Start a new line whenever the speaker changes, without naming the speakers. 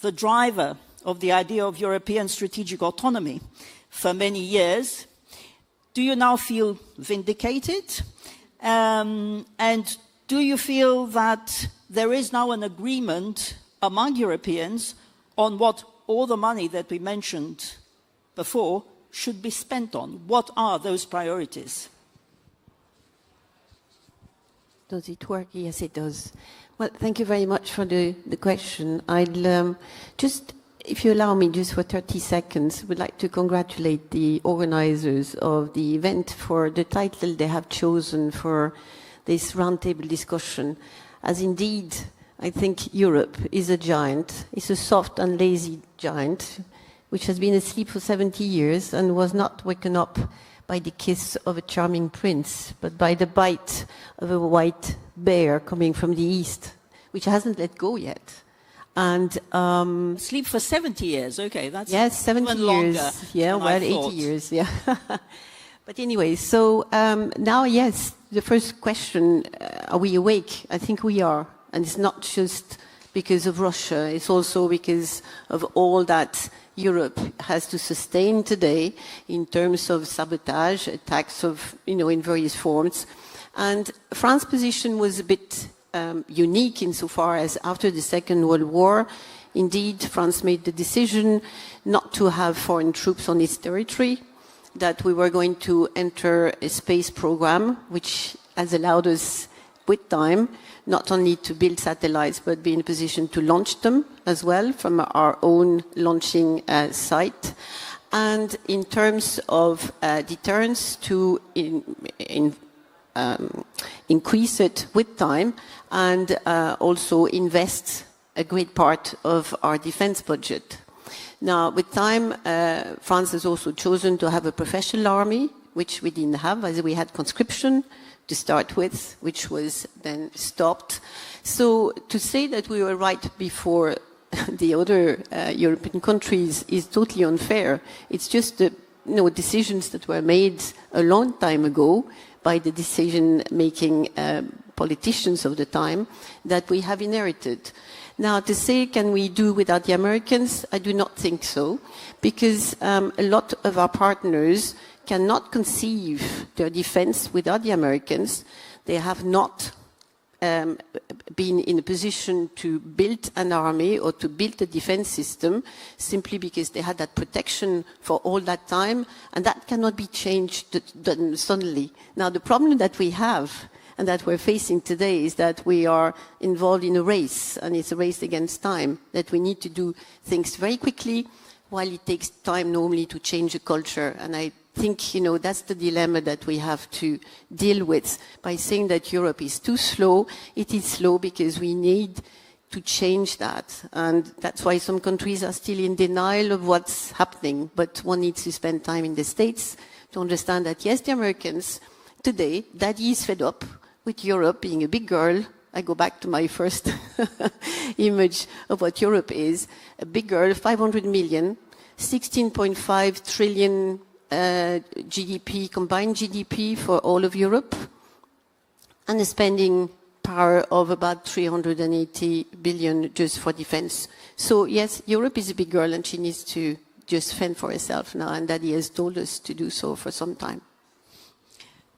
the driver of the idea of European strategic autonomy for many years. Do you now feel vindicated? And do you feel that there is now an agreement among Europeans on what all the money that we mentioned before should be spent on? What are those priorities?
Does it work? Yes, it does. Well, thank you very much for the question. I'll just, if you allow me, just for 30 seconds, would like to congratulate the organizers of the event for the title they have chosen for this roundtable discussion. As indeed, I think Europe is a giant. It's a soft and lazy giant, which has been asleep for 70 years and was not woken up by the kiss of a charming prince, but by the bite of a white bear coming from the east, which hasn't let go yet. And
sleep for 70 years, okay, that's
yes, 70 years. Yeah, well, 80 years, yeah. But anyway, so now, yes, the first question, are we awake? I think we are. And it's not just because of Russia, it's also because of all that Europe has to sustain today in terms of sabotage, attacks of, in various forms. And France's position was a bit unique insofar as after the Second World War, indeed, France made the decision not to have foreign troops on its territory, that we were going to enter a space program, which has allowed us, with time, not only to build satellites, but be in a position to launch them as well from our own launching site. And in terms of deterrence, to increase it with time and also invest a great part of our defense budget. Now, with time, France has also chosen to have a professional army, which we didn't have, as we had conscription to start with, which was then stopped. So to say that we were right before the other European countries is totally unfair. It's just the decisions that were made a long time ago by the decision-making politicians of the time that we have inherited. Now, to say, can we do without the Americans? I do not think so, because a lot of our partners cannot conceive their defense without the Americans. They have not been in a position to build an army or to build a defense system simply because they had that protection for all that time, and that cannot be changed suddenly. Now, the problem that we have and that we're facing today is that we are involved in a race, and it's a race against time, that we need to do things very quickly while it takes time normally to change a culture. And I think, that's the dilemma that we have to deal with by saying that Europe is too slow. It is slow because we need to change that. And that's why some countries are still in denial of what's happening. But one needs to spend time in the States to understand that, yes, the Americans today, daddy is fed up with Europe being a big girl. I go back to my first image of what Europe is. A big girl, 500 million, 16.5 trillion GDP, combined GDP for all of Europe, and a spending power of about 380 billion just for defense. So yes, Europe is a big girl and she needs to just fend for herself now, and Daddy has told us to do so for some time.